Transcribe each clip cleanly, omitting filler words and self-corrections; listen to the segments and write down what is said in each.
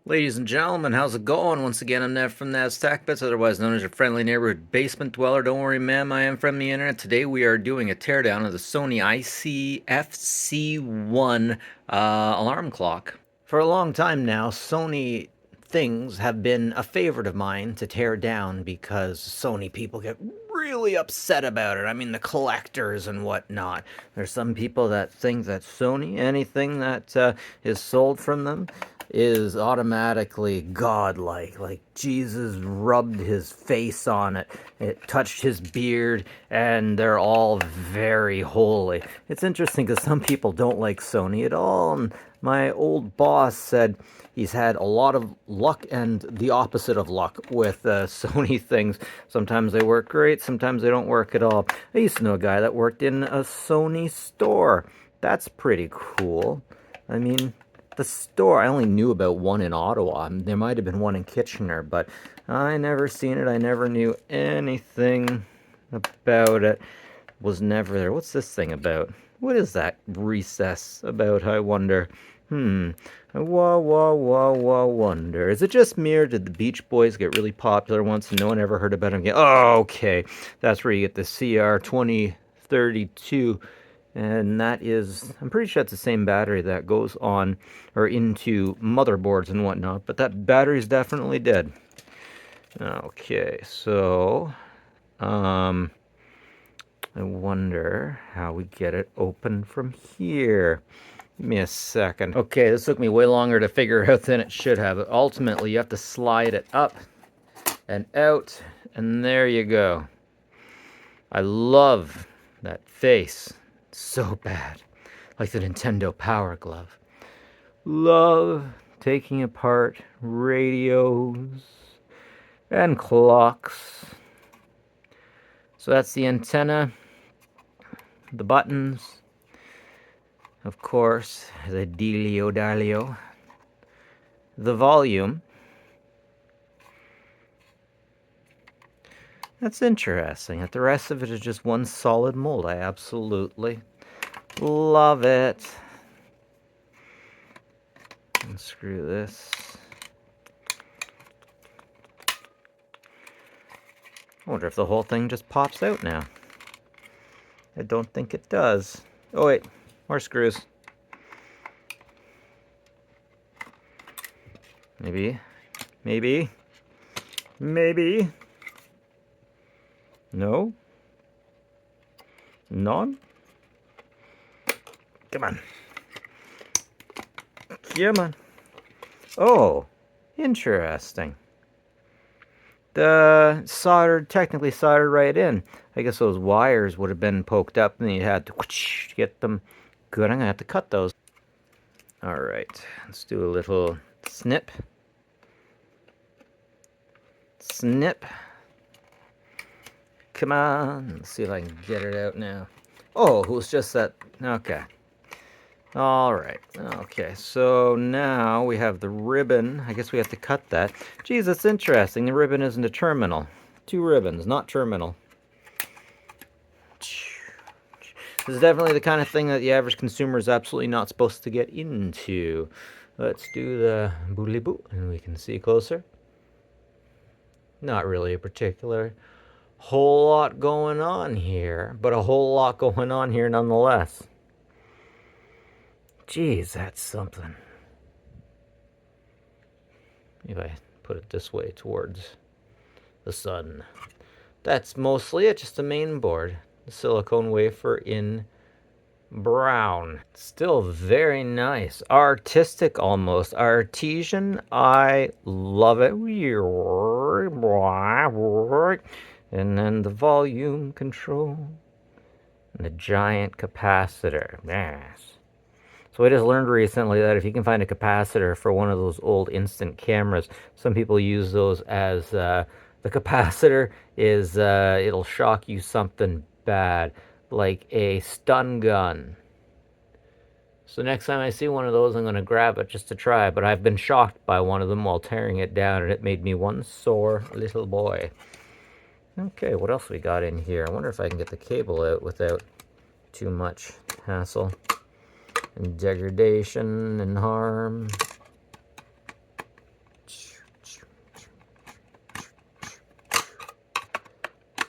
Ladies and gentlemen, how's it going? Once again, I'm Ned from Ned's Tech Bits, otherwise known as your friendly neighborhood basement dweller. Don't worry, ma'am, I am from the internet. Today we are doing a teardown of the Sony ICF-C1 alarm clock. For a long time now, Sony things have been a favorite of mine to tear down because Sony people get really upset about it. I mean, the collectors and whatnot. There's some people that think that Sony, anything that is sold from them, is automatically godlike. Like Jesus rubbed his face on it, it touched his beard, and they're all very holy. It's interesting because some people don't like Sony at all. And my old boss said he's had a lot of luck and the opposite of luck with Sony things. Sometimes they work great, sometimes they don't work at all. I used to know a guy that worked in a Sony store. That's pretty cool. I mean, the store, I only knew about one in Ottawa. There might have been one in Kitchener, but I never seen it. I never knew anything about it. Was never there. What's this thing about? What is that recess about, I wonder? Wonder. Is it just me, or did the Beach Boys get really popular once and no one ever heard about them again? Oh, okay. That's where you get the CR2032. And that is, I'm pretty sure it's the same battery that goes on or into motherboards and whatnot, but that battery's definitely dead. Okay, so I wonder how we get it open from here. Give me a second. Okay, this took me way longer to figure out than it should have. Ultimately, you have to slide it up and out, and there you go. I love that face. So bad. Like the Nintendo Power Glove. Love taking apart radios and clocks. So that's the antenna, the buttons, of course, the dealio dalio, the volume. That's interesting. The rest of it is just one solid mold. I absolutely love it. Unscrew this. I wonder if the whole thing just pops out now. I don't think it does. Oh wait, more screws. Maybe. Maybe. Maybe. No? None? Come on. Come on. Oh, interesting. The technically soldered right in. I guess those wires would have been poked up and you had to get them good. I'm going to have to cut those. All right, let's do a little snip. Snip. Come on, let's see if I can get it out now. Oh, it was just that. Okay. All right. Okay, so now we have the ribbon. I guess we have to cut that. Geez, that's interesting. The ribbon isn't a terminal. Two ribbons, not terminal. This is definitely the kind of thing that the average consumer is absolutely not supposed to get into. Let's do the boodly boo, and we can see closer. Not really a particular whole lot going on here, but a whole lot going on here nonetheless. Geez, that's something. If I put it this way towards the sun. That's mostly it, just a main board. The silicone wafer in brown. Still very nice. Artistic almost. Artesian. I love it. And then the volume control. And the giant capacitor. Yes. So I just learned recently that if you can find a capacitor for one of those old instant cameras, some people use those as the capacitor is it'll shock you something bad, like a stun gun. So next time I see one of those, I'm going to grab it just to try. But I've been shocked by one of them while tearing it down, and it made me one sore little boy. Okay, what else we got in here? I wonder if I can get the cable out without too much hassle and degradation and harm.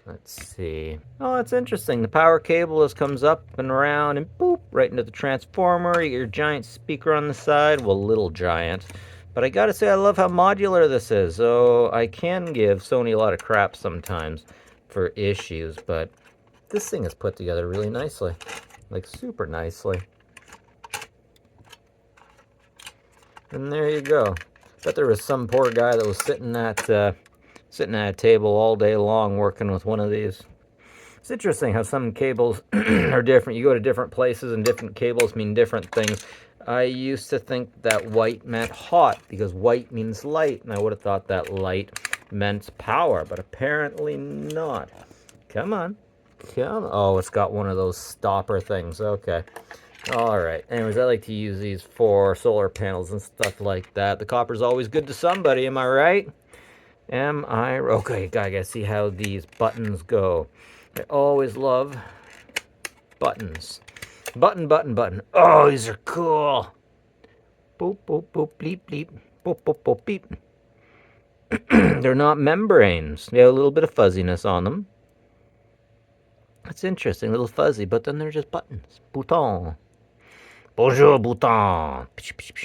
Let's see. Oh, it's interesting. The power cable just comes up and around and boop, right into the transformer. You get your giant speaker on the side. Well, little giant. But I gotta say, I love how modular this is. So I can give Sony a lot of crap sometimes for issues, but this thing is put together really nicely. Like, super nicely. And there you go. Bet there was some poor guy that was sitting at a table all day long working with one of these. It's interesting how some cables are different. You go to different places and different cables mean different things. I used to think that white meant hot because white means light, and I would have thought that light meant power, but apparently not. Come on. Come on. Oh, it's got one of those stopper things. Okay. All right. Anyways, I like to use these for solar panels and stuff like that. The copper's always good to somebody, am I right? Am I? Okay, gotta see how these buttons go. I always love buttons. Button, button, button. Oh, these are cool. Boop, boop, boop, bleep, bleep. Boop, boop, boop, beep. They're not membranes. They have a little bit of fuzziness on them. That's interesting, a little fuzzy, but then they're just buttons. Bouton. Bonjour, bouton.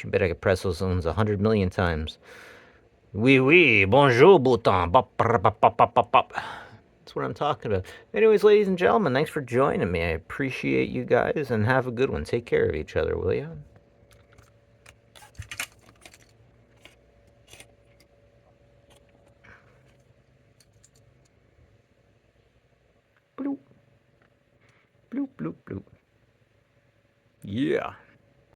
Bet I could press those ones 100 million times. Oui, oui. Bonjour, bouton. Bop, bop, bop, bop, bop, bop. That's what I'm talking about. Anyways, ladies and gentlemen, thanks for joining me. I appreciate you guys, and have a good one. Take care of each other, will ya? Bloop. Bloop, bloop, bloop. Yeah.